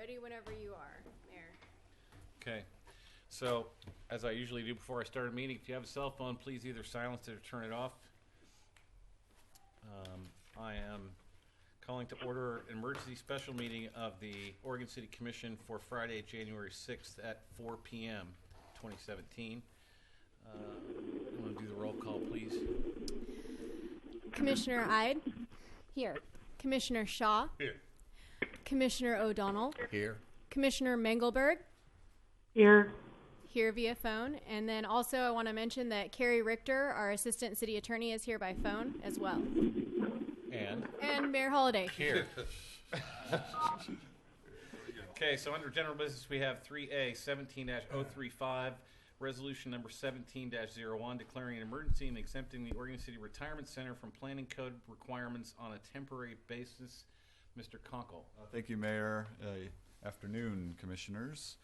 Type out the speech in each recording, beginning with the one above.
Ready whenever you are, Mayor. Okay. So, as I usually do before I start a meeting, if you have a cell phone, please either silence it or turn it off. I am calling to order an emergency special meeting of the Oregon City Commission for Friday, January 6th at 4 p.m. 2017. I'm going to do the roll call, please. Commissioner Ide? Here. Commissioner Shaw? Here. Commissioner O'Donnell? Here. Commissioner Mengelberg? Here. Here via phone. And then also I want to mention that Carrie Richter, our Assistant City Attorney, is here by phone as well. And Mayor Holliday. Here. Okay, so under general business, we have 3A 17-035, resolution number 17-01, declaring an emergency and exempting the Oregon City Retirement Center from planning code requirements on a temporary basis. Mr. Conkle. Thank you, Mayor. Afternoon, Commissioners.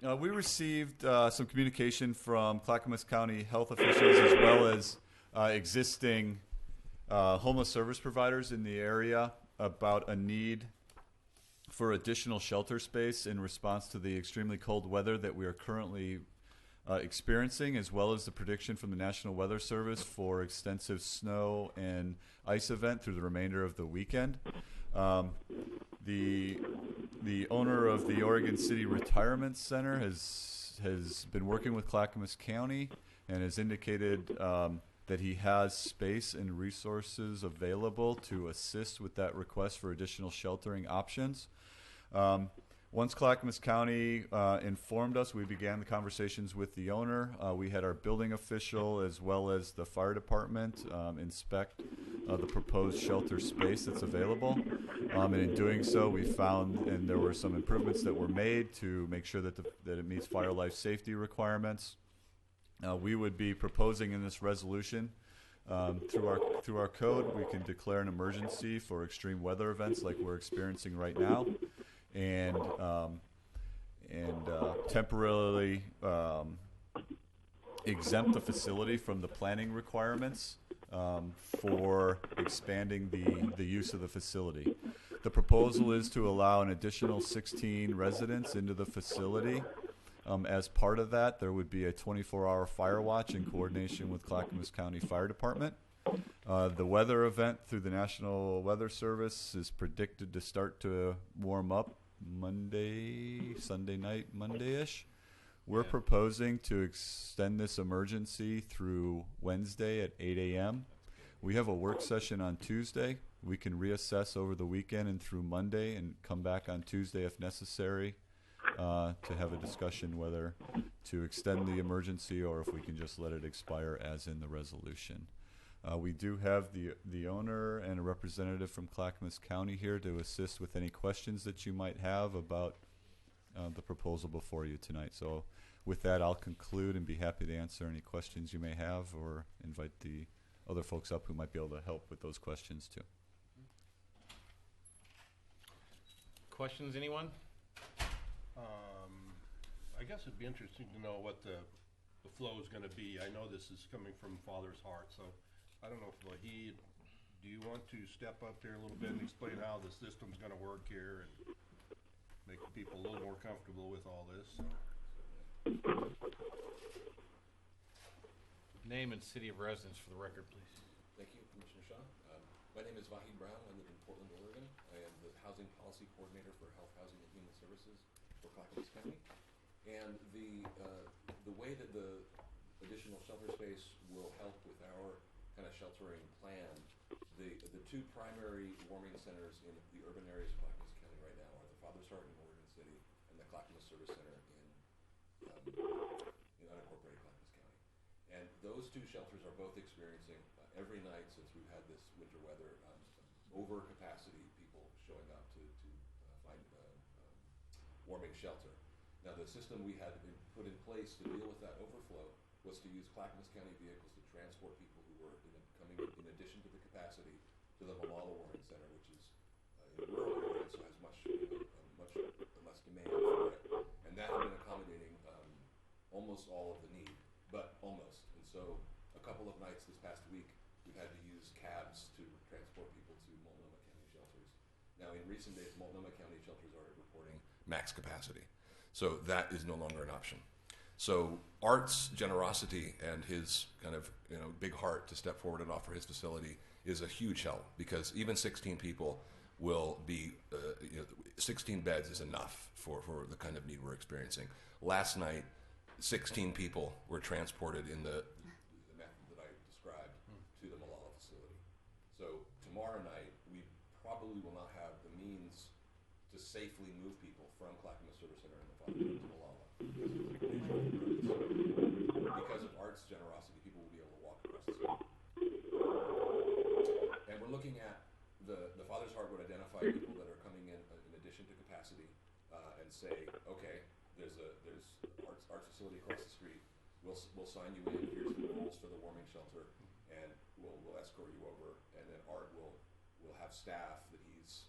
We received some communication from Clackamas County health officials as well as existing homeless service providers in the area about a need for additional shelter space in response to the extremely cold weather that we are currently experiencing, as well as the prediction from the National Weather Service for extensive snow and ice event through the remainder of the weekend. The owner of the Oregon City Retirement Center has been working with Clackamas County and has indicated that he has space and resources available to assist with that request for additional sheltering options. Once Clackamas County informed us, we began the conversations with the owner. We had our building official as well as the fire department inspect the proposed shelter space that's available. And in doing so, we found, and there were some improvements that were made to make sure that it meets fire life safety requirements. We would be proposing in this resolution through our code, we can declare an emergency for extreme weather events like we're experiencing right now, and temporarily exempt the facility from the planning requirements for expanding the use of the facility. The proposal is to allow an additional 16 residents into the facility. As part of that, there would be a 24-hour fire watch in coordination with Clackamas County Fire Department. The weather event through the National Weather Service is predicted to start to warm up Sunday night, Monday-ish. We're proposing to extend this emergency through Wednesday at 8 a.m. We have a work session on Tuesday. We can reassess over the weekend and through Monday and come back on Tuesday if necessary to have a discussion whether to extend the emergency or if we can just let it expire as in the resolution. We do have the owner and a representative from Clackamas County here to assist with any questions that you might have about the proposal before you tonight. So with that, I'll conclude and be happy to answer any questions you may have or invite the other folks up who might be able to help with those questions too. Questions, anyone? I guess it'd be interesting to know what the flow is going to be. I know this is coming from Father's Heart, so I don't know if Wahid, do you want to step up there a little bit and explain how the system's going to work here and make people a little more comfortable with all this? Name and city of residence for the record, please. Thank you, Commissioner Shaw. My name is Wahid Brown. I live in Portland, Oregon. I am the Housing Policy Coordinator for Health, Housing, and Human Services for Clackamas County. And the way that the additional shelter space will help with our kind of sheltering plan, the two primary warming centers in the urban areas of Clackamas County right now are the Father's Heart in Oregon City and the Clackamas Service Center in unincorporated Clackamas County. And those two shelters are both experiencing every night since we've had this winter weather overcapacity people showing up to find warming shelter. Now, the system we had put in place to deal with that overflow was to use Clackamas County vehicles to transport people who were coming in addition to the capacity to the Malala Warming Center, which is in a rural area, so has much less demand for it. And that had been accommodating almost all of the need, but almost. And so a couple of nights this past week, we've had to use cabs to transport people to Multnomah County shelters. Now, in recent days, Multnomah County shelters are reporting max capacity. So that is no longer an option. So Art's generosity and his kind of big heart to step forward and offer his facility is a huge help, because even 16 people will be 16 beds is enough for the kind of need we're experiencing. Last night, 16 people were transported in the method that I described to the Molalla facility. So tomorrow night, we probably will not have the means to safely move people from Clackamas Service Center in the Father to Molalla. Because of Art's generosity, people will be able to walk across the city. And we're looking at the Father's Heart would identify people that are coming in addition to capacity, and say, okay, there's Art's facility across the street. We'll sign you in. Here's the rules for the warming shelter, and we'll escort you over. And then Art will have staff that he's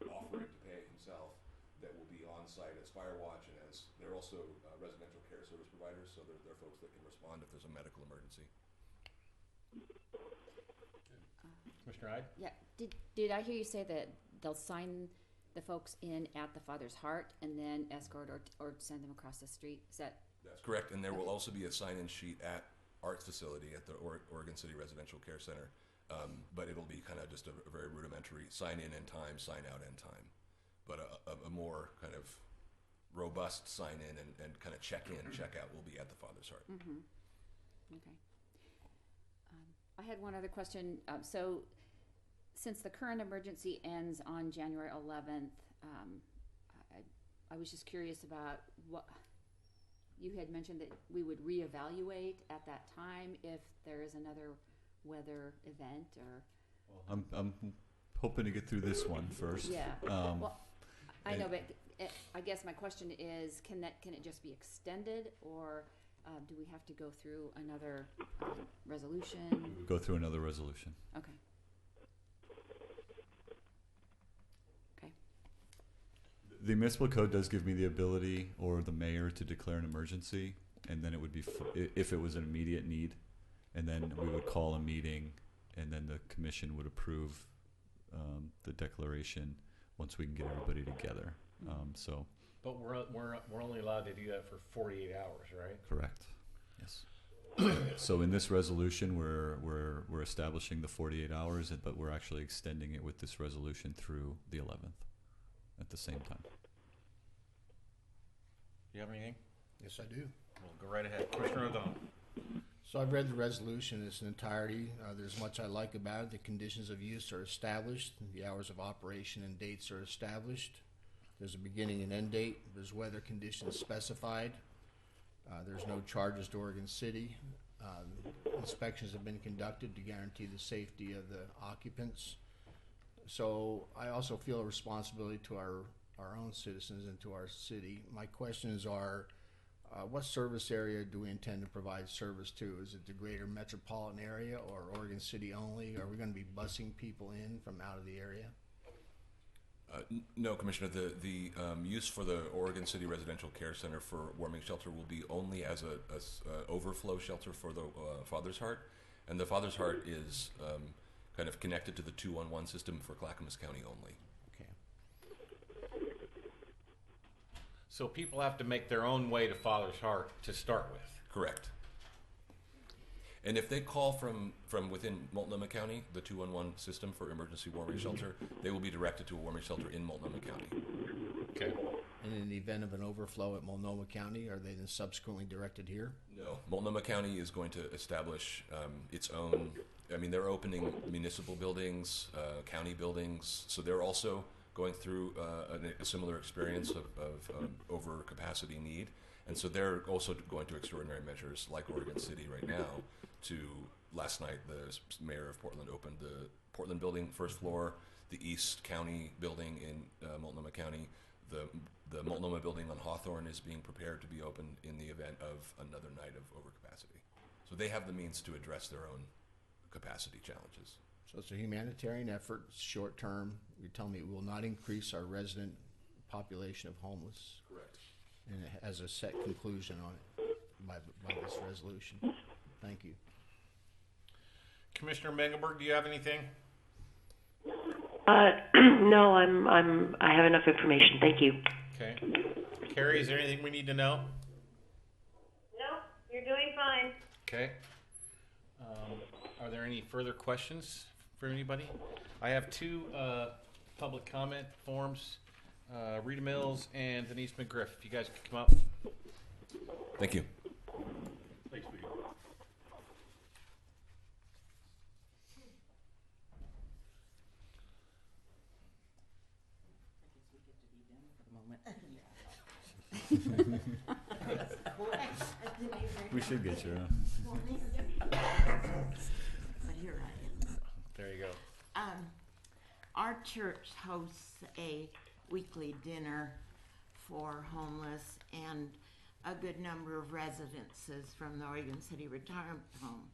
offering to pay himself that will be on site as fire watch, and as they're also residential care service providers, so they're folks that can respond if there's a medical emergency. Commissioner Hyde? Yeah, did I hear you say that they'll sign the folks in at the Father's Heart and then escort or send them across the street? Is that? That's correct, and there will also be a sign-in sheet at Art's facility at the Oregon City Residential Care Center, but it'll be kind of just a very rudimentary sign-in and time, sign-out and time, but a more kind of robust sign-in and kind of check-in, check-out will be at the Father's Heart. Mm-hmm. Okay. I had one other question. So since the current emergency ends on January 11th, I was just curious about what you had mentioned, that we would reevaluate at that time if there is another weather event or. I'm hoping to get through this one first. Yeah. Well, I know, but I guess my question is, can it just be extended, or do we have to go through another resolution? Go through another resolution. Okay. Okay. The municipal code does give me the ability, or the mayor, to declare an emergency, and then it would be if it was an immediate need, and then we would call a meeting, and then the commission would approve the declaration once we can get everybody together. So. But we're only allowed to do that for 48 hours, right? Correct. Yes. So in this resolution, we're establishing the 48 hours, but we're actually extending it with this resolution through the 11th at the same time. Do you have anything? Yes, I do. Well, go right ahead. Commissioner O'Donnell. So I've read the resolution in its entirety. There's much I like about it. The conditions of use are established. The hours of operation and dates are established. There's a beginning and end date. There's weather conditions specified. There's no charges to Oregon City. Inspections have been conducted to guarantee the safety of the occupants. So I also feel a responsibility to our own citizens and to our city. My questions are, what service area do we intend to provide service to? Is it the greater metropolitan area or Oregon City only? Are we going to be busing people in from out of the area? No, Commissioner. The use for the Oregon City Residential Care Center for warming shelter will be only as a overflow shelter for the Father's Heart, and the Father's Heart is kind of connected to the 211 system for Clackamas County only. Okay. So people have to make their own way to Father's Heart to start with. Correct. And if they call from within Multnomah County, the 211 system for emergency warming shelter, they will be directed to a warming shelter in Multnomah County. Okay. And in the event of an overflow at Multnomah County, are they then subsequently directed here? No. Multnomah County is going to establish its own, they're opening municipal buildings, county buildings, so they're also going through a similar experience of overcapacity need. And so they're also going to extraordinary measures like Oregon City right now. Last night, the mayor of Portland opened the Portland building, first floor, the East County building in Multnomah County. The Multnomah building on Hawthorne is being prepared to be opened in the event of another night of overcapacity. So they have the means to address their own capacity challenges. So it's a humanitarian effort, short term. You're telling me it will not increase our resident population of homeless? Correct. And it has a set conclusion on it by this resolution. Thank you. Commissioner Mengelberg, do you have anything? No, I have enough information. Thank you. Okay. Carrie, is there anything we need to know? No, you're doing fine. Okay. Are there any further questions for anybody? I have two public comment forms, Rita Mills and Denise McGriff. If you guys could come up. Thank you. Thanks, Pete. We should get you. But here I am. There you go. Our church hosts a weekly dinner for homeless and a good number of residences from the Oregon City Retirement Home.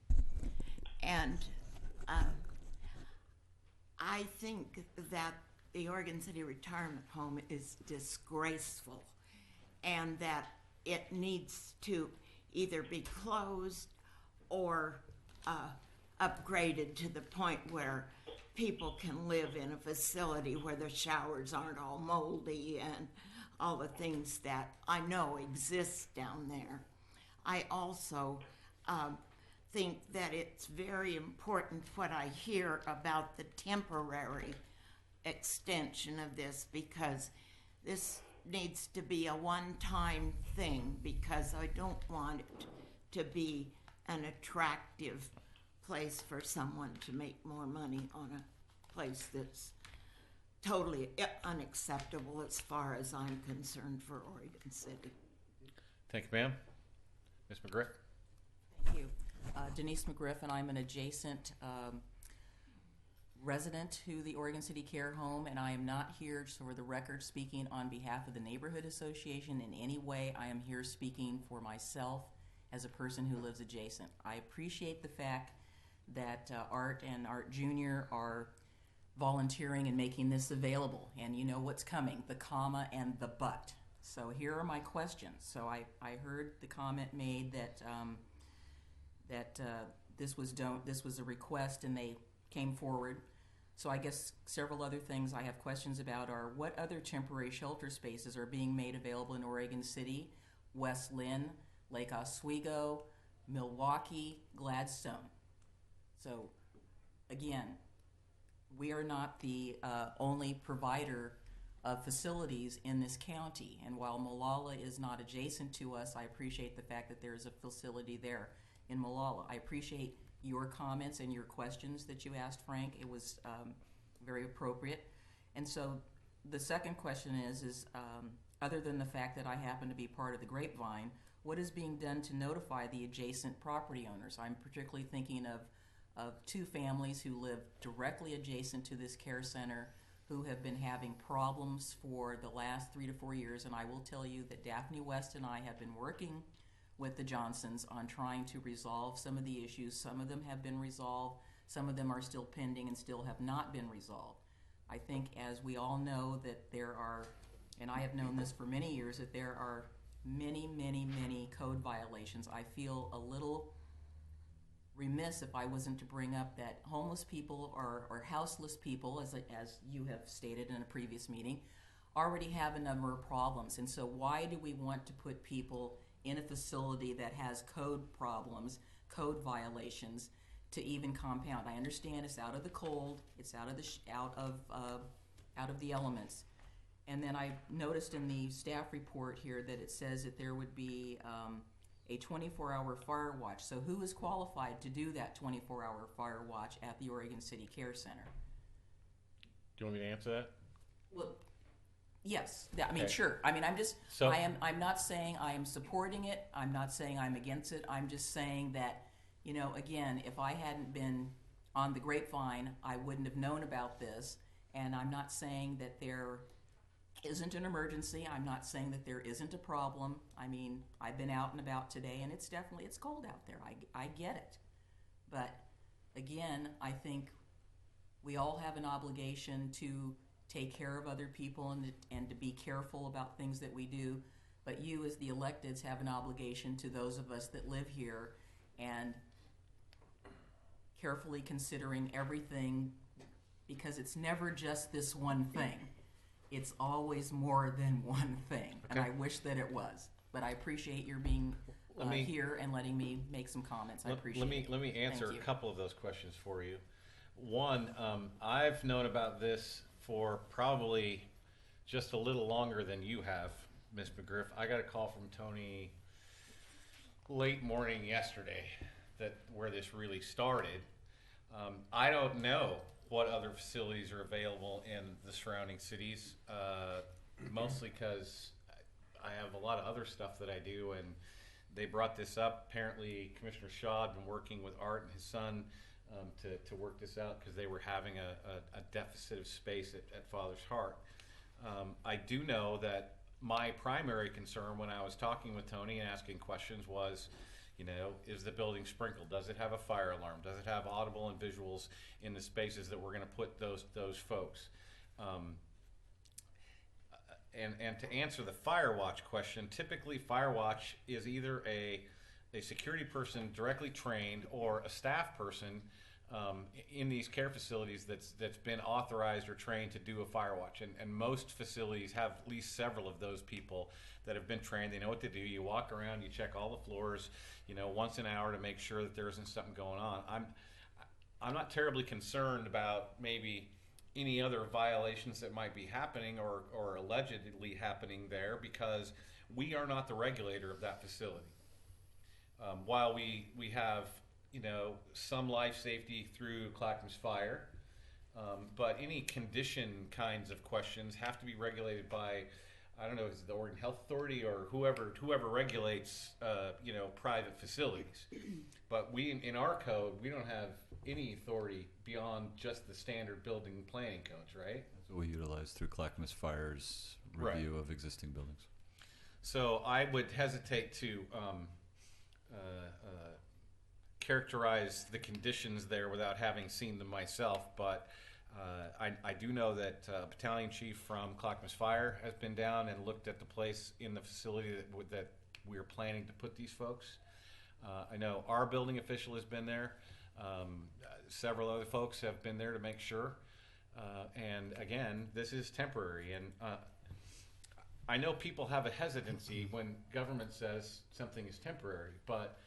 And I think that the Oregon City Retirement Home is disgraceful and that it needs to either be closed or upgraded to the point where people can live in a facility where the showers aren't all moldy and all the things that I know exist down there. I also think that it's very important what I hear about the temporary extension of this, because this needs to be a one-time thing, because I don't want it to be an attractive place for someone to make more money on a place that's totally unacceptable as far as I'm concerned for Oregon City. Thank you, ma'am. Ms. McGriff. Thank you. Denise McGriff, and I'm an adjacent resident to the Oregon City Care Home, and I am not here, just for the record, speaking on behalf of the Neighborhood Association in any way. I am here speaking for myself as a person who lives adjacent. I appreciate the fact that Art and Art Jr. are volunteering and making this available, and you know what's coming, the comma and the but. So here are my questions. So I heard the comment made that this was a request and they came forward. So I guess several other things I have questions about are, what other temporary shelter spaces are being made available in Oregon City, West Lynn, Lake Oswego, Milwaukee, Gladstone? So again, we are not the only provider of facilities in this county, and while Molalla is not adjacent to us, I appreciate the fact that there is a facility there in Molalla. I appreciate your comments and your questions that you asked, Frank. It was very appropriate. And so the second question is other than the fact that I happen to be part of the Grapevine, what is being done to notify the adjacent property owners? I'm particularly thinking of two families who live directly adjacent to this care center who have been having problems for the last 3 to 4 years, and I will tell you that Daphne West and I have been working with the Johnsons on trying to resolve some of the issues. Some of them have been resolved, some of them are still pending and still have not been resolved. I think, as we all know, that there are, and I have known this for many years, that there are many, many, many code violations. I feel a little remiss if I wasn't to bring up that homeless people or houseless people, as you have stated in a previous meeting, already have a number of problems. And so why do we want to put people in a facility that has code problems, code violations, to even compound? I understand it's out of the cold, it's out of the elements. And then I noticed in the staff report here that it says that there would be a 24-hour fire watch. So who is qualified to do that 24-hour fire watch at the Oregon City Care Center? Do you want me to answer that? Well, yes. I mean, Okay. sure. I mean, So- I'm not saying I am supporting it. I'm not saying I'm against it. I'm just saying that, again, if I hadn't been on the Grapevine, I wouldn't have known about this. And I'm not saying that there isn't an emergency. I'm not saying that there isn't a problem. I mean, I've been out and about today, and it's cold out there. I get it. But again, I think we all have an obligation to take care of other people and to be careful about things that we do. But you, as the electeds, have an obligation to those of us that live here, and carefully considering everything because it's never just this one thing. It's always more than one thing, and I wish that it was. But I appreciate your being here and letting me make some comments. I appreciate it. Let me answer Thank a you. couple of those questions for you. One, I've known about this for probably just a little longer than you have, Ms. McGriff. I got a call from Tony late morning yesterday where this really started. I don't know what other facilities are available in the surrounding cities, mostly because I have a lot of other stuff that I do, and they brought this up. Apparently, Commissioner Shaw had been working with Art and his son to work this out because they were having a deficit of space at Father's Heart. I do know that my primary concern when I was talking with Tony and asking questions was, is the building sprinkled? Does it have a fire alarm? Does it have audible and visuals in the spaces that we're going to put those folks? And to answer the Firewatch question, typically Firewatch is either a security person directly trained or a staff person in these care facilities that's been authorized or trained to do a Firewatch. And most facilities have at least several of those people that have been trained. They know what to do. You walk around, you check all the floors, once an hour to make sure that there isn't something going on. I'm not terribly concerned about maybe any other violations that might be happening or allegedly happening there, because we are not the regulator of that facility. While we have some life safety through Clackamas Fire, but any condition kinds of questions have to be regulated by, I don't know, is it the Oregon Health Authority or whoever regulates private facilities. But in our code, we don't have any authority beyond just the standard building planning codes, right? That's what we utilize through Clackamas Fire's review of existing buildings. So I would hesitate to characterize the conditions there without having seen them myself, but I do know that Battalion Chief from Clackamas Fire has been down and looked at the place in the facility that we are planning to put these folks. I know our building official has been there. Several other folks have been there to make sure. And again, this is temporary. And I know people have a hesitancy when government says something is temporary, but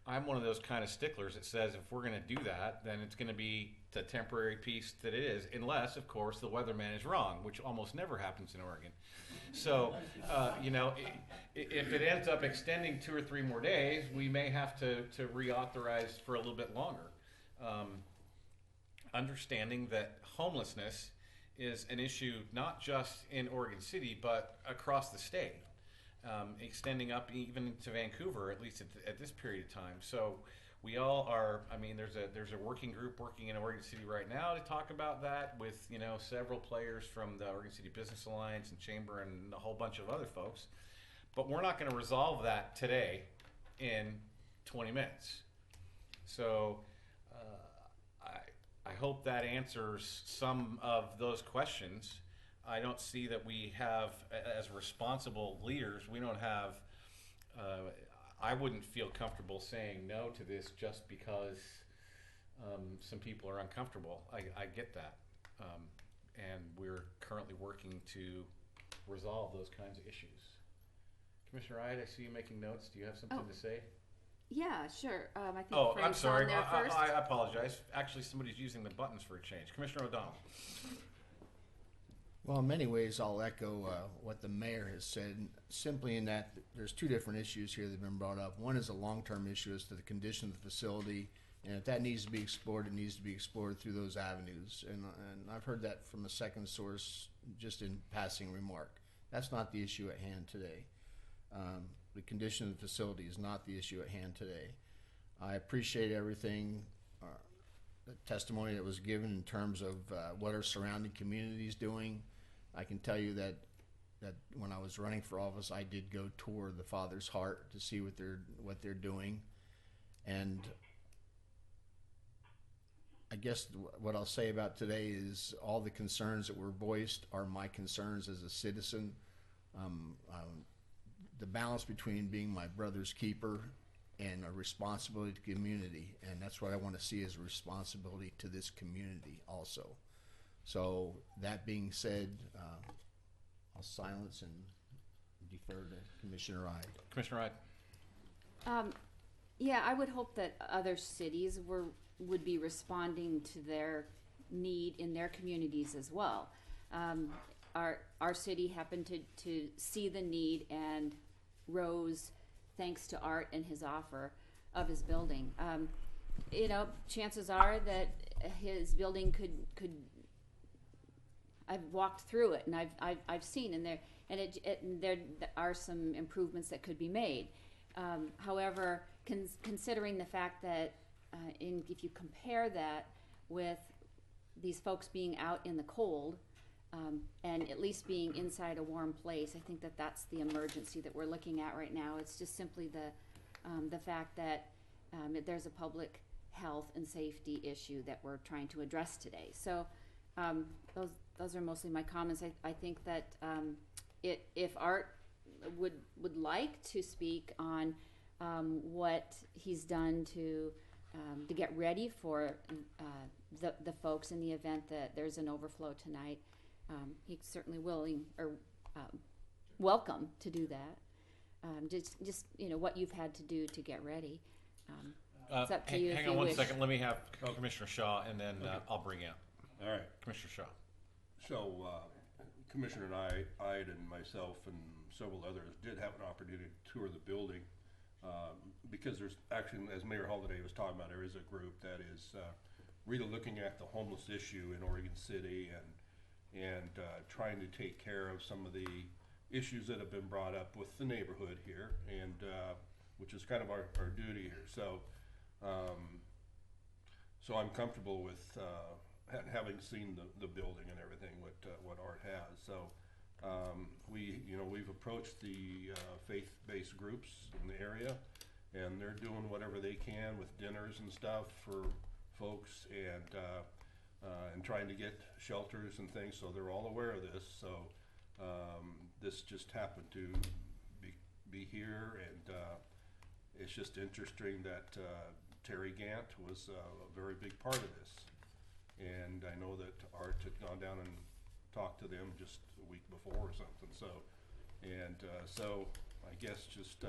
I'm one of those kind of sticklers that says if we're going to do that, then it's going to be the temporary piece that it is, unless, of course, the weatherman is wrong, which almost never happens in Oregon. So, if it ends up extending 2 or 3 more days, we may have to reauthorize for a little bit longer. Understanding that homelessness is an issue not just in Oregon City, but across the state, extending up even to Vancouver, at least at this period of time. So we all are, there's a working group working in Oregon City right now to talk about that with, several players from the Oregon City Business Alliance and Chamber and a whole bunch of other folks. But we're not going to resolve that today in 20 minutes. So I hope that answers some of those questions. I don't see that we have, as responsible leaders, we don't have, I wouldn't feel comfortable saying no to this just because some people are uncomfortable. I get that. And we're currently working to resolve those kinds of issues. Commissioner Wright, I see you making notes. Do you have something to say? Yeah, sure. I think I'm Frank's sorry. on there first. I apologize. Actually, somebody's using the buttons for a change. Commissioner O'Donnell. Well, in many ways, I'll echo what the mayor has said, simply in that there's 2 different issues here that have been brought up. One is a long-term issue as to the condition of the facility, and if that needs to be explored, it needs to be explored through those avenues. And I've heard that from a second source just in passing remark. That's not the issue at hand today. The condition of the facility is not the issue at hand today. I appreciate everything, the testimony that was given in terms of what our surrounding communities doing. I can tell you that when I was running for office, I did go tour the Father's Heart to see what they're doing, and I guess what I'll say about today is all the concerns that were voiced are my concerns as a citizen. The balance between being my brother's keeper and a responsibility to the community, and that's what I want to see as a responsibility to this community also. So that being said, I'll silence and defer to Commissioner Ide. Commissioner Ide. Yeah, I would hope that other cities would be responding to their need in their communities as well. Our city happened to see the need and rose thanks to Art and his offer of his building. Chances are that his building could. I've walked through it and I've seen and there are some improvements that could be made. However, considering the fact that if you compare that with these folks being out in the cold and at least being inside a warm place, I think that that's the emergency that we're looking at right now. It's just simply the fact that there's a public health and safety issue that we're trying to address today. So those are mostly my comments. I think that if Art would like to speak on what he's done to get ready for the folks in the event that there's an overflow tonight, he's certainly willing or welcome to do that. Just what you've had to do to get ready. It's up to you. Hang on one second. Let me have Commissioner Shaw, and then I'll bring you up. All right. Commissioner Shaw. So, Commissioner Ide and myself and several others did have an opportunity to tour the building because there's actually, as Mayor Holliday was talking about, there is a group that is really looking at the homeless issue in Oregon City and trying to take care of some of the issues that have been brought up with the neighborhood here, and which is kind of our duty here. So, so I'm comfortable with having seen the building and everything what Art has. So we've approached the faith-based groups in the area, and they're doing whatever they can with dinners and stuff for folks and trying to get shelters and things. So they're all aware of this. So this just happened to be here, and it's just interesting that Terry Gant was a very big part of this. And I know that Art had gone down and talked to them just a week before or something. So, so I guess just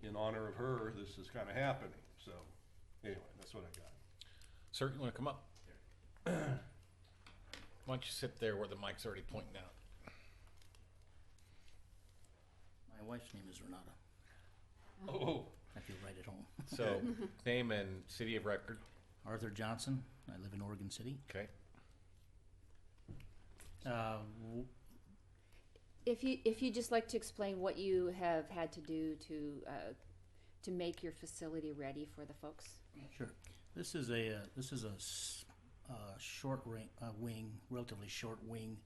in honor of her, this is kind of happening. So, anyway, that's what I got. Sir, you want to come up? Why don't you sit there where the mic's already pointing out? My wife's name is Renata. Oh. I feel right at home. So, name and city of record. Arthur Johnson. I live in Oregon City. Okay. If you'd just like to explain what you have had to do to make your facility ready for the folks. Sure. This is a short wing, relatively short wing,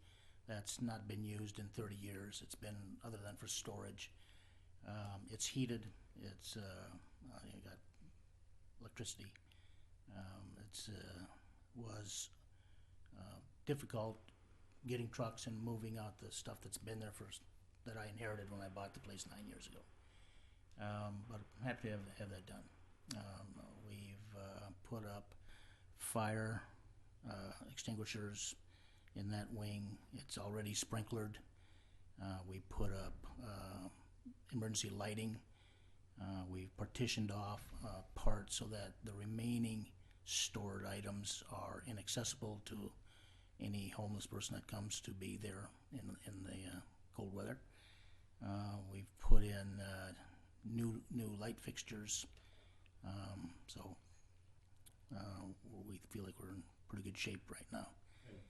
that's not been used in 30 years. It's been other than for storage. It's heated. It's you got electricity. It was difficult getting trucks and moving out the stuff that's been there that I inherited when I bought the place 9 years ago. But I'm happy to have that done. We've put up fire extinguishers in that wing. It's already sprinklered. We put up emergency lighting. We've partitioned off parts so that the remaining stored items are inaccessible to any homeless person that comes to be there in the cold weather. We've put in new light fixtures, so we feel like we're in pretty good shape right now.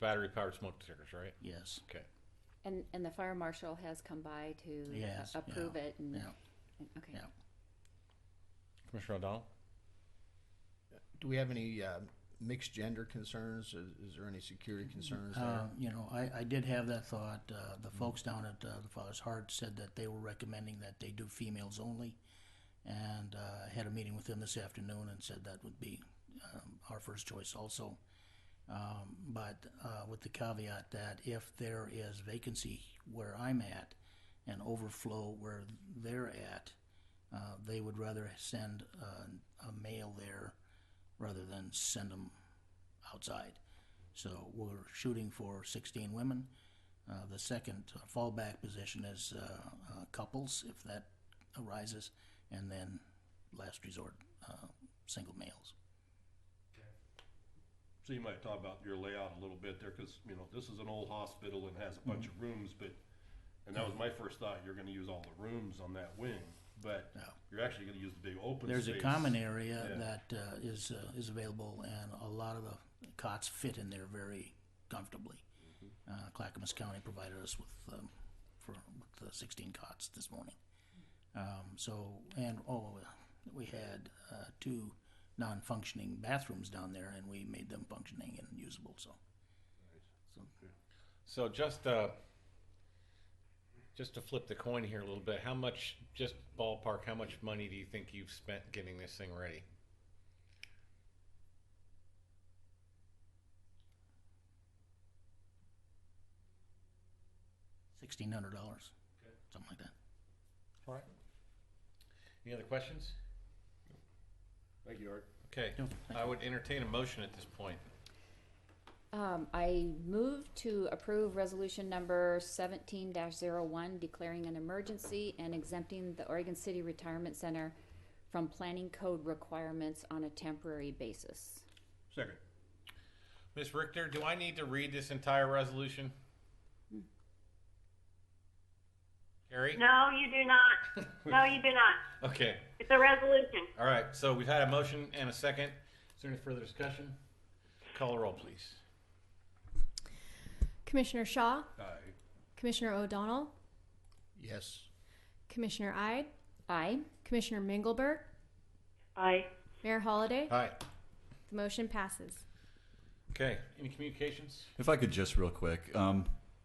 Battery powered smoke detectors, right? Yes. Okay. And the fire marshal has come by to approve it. And, okay. Yeah. Commissioner O'Donnell? Do we have any mixed gender concerns? Is there any security concerns there? I did have that thought. The folks down at the Father's Heart said that they were recommending that they do females only, and I had a meeting with them this afternoon and said that would be our first choice also. But with the caveat that if there is vacancy where I'm at and overflow where they're at, they would rather send a male there rather than send them outside. So we're shooting for 16 women. The second fallback position is couples, if that arises, and then last resort, single males. So you might talk about your layout a little bit there, because, this is an old hospital and has a bunch of rooms, and that was my first thought, you're gonna use all the rooms on that wing, but No. you're actually gonna use the big open There's space. a common area Yeah. that is available, and a lot of the cots fit in there very comfortably. Clackamas County provided us with 16 cots this morning. We had 2 non-functioning bathrooms down there, and we made them functioning and usable. So just to flip the coin here a little bit, how much, just ballpark, how much money do you think you've spent getting this thing ready? $1,600, something like that. All right. Any other questions? Thank you, Art. Okay, No, thank I would entertain a motion at this point. I move to approve resolution number 17-01, declaring an emergency and exempting the Oregon City Retirement Center from planning code requirements on a temporary basis. Second. Ms. Richter, do I need to read this entire resolution? Carrie? No, you do not. No, you do not. Okay. It's a resolution. All right, so we've had a motion and a second. Is there any further discussion? Call the roll, please. Commissioner Shaw, Aye. Commissioner O'Donnell, Yes. Commissioner Ide, Aye. Commissioner Mingelberg, Aye. Mayor Holliday. Aye. The motion passes. Okay, any communications? If I could just real quick,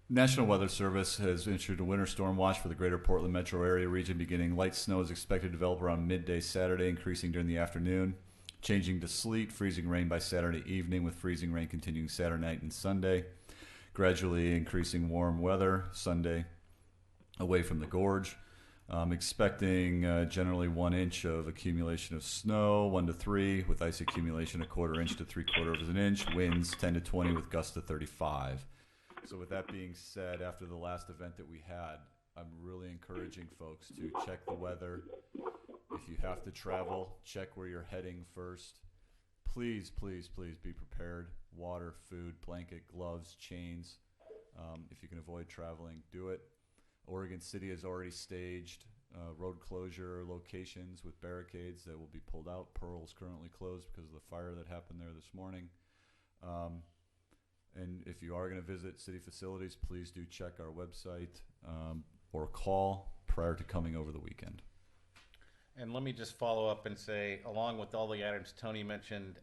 National Weather Service has issued a winter storm watch for the greater Portland metro area region beginning. Light snow is expected to develop around midday Saturday, increasing during the afternoon, changing to sleet, freezing rain by Saturday evening, with freezing rain continuing Saturday night and Sunday. Gradually increasing warm weather Sunday away from the gorge. Expecting generally 1 inch of accumulation of snow, 1 to 3, with ice accumulation 1/4 inch to 3/4 of an inch. Winds 10 to 20 with gusts to 35. So with that being said, after the last event that we had, I'm really encouraging folks to check the weather. If you have to travel, check where you're heading first. Please, please, please be prepared. Water, food, blanket, gloves, chains. If you can avoid traveling, do it. Oregon City has already staged road closure locations with barricades that will be pulled out. Pearl's currently closed because of the fire that happened there this morning. And if you are going to visit city facilities, please do check our website or call prior to coming over the weekend. And let me just follow up and say, along with all the items Tony mentioned,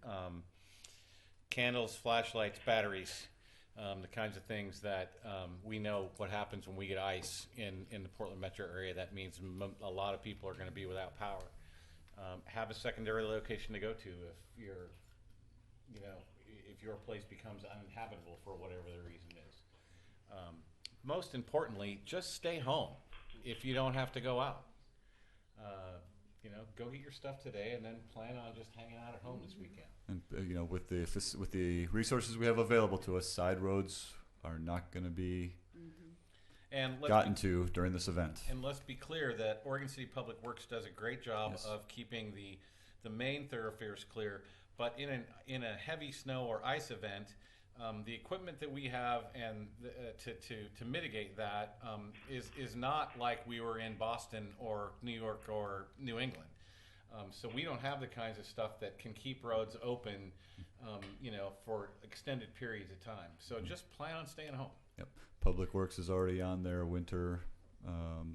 candles, flashlights, batteries, the kinds of things that we know what happens when we get ice in the Portland metro area. That means a lot of people are going to be without power. Have a secondary location to go to if you're, if your place becomes uninhabitable for whatever the reason is. Most importantly, just stay home if you don't have to go out. Go get your stuff today and then plan on just hanging out at home this weekend. And with the resources we have available to us, side roads are not going to be gotten to during this event. And let's be clear that Oregon City Public Works does a great job of keeping the main thoroughfares clear. But in a heavy snow or ice event, the equipment that we have and to mitigate that is not like we were in Boston or New York or New England. So we don't have the kinds of stuff that can keep roads open, for extended periods of time. So just plan on staying home. Yep. Public Works is already on their winter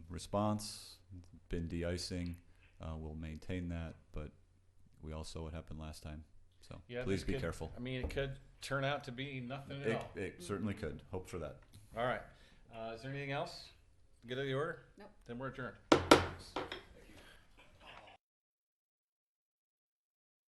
response, been de-icing. We'll maintain that, but we all saw what happened last time. So please be careful. I mean, it could turn out to be nothing at all. It certainly could. Hope for that. All right. Is there anything else? Good of the order? Nope. Then we're adjourned.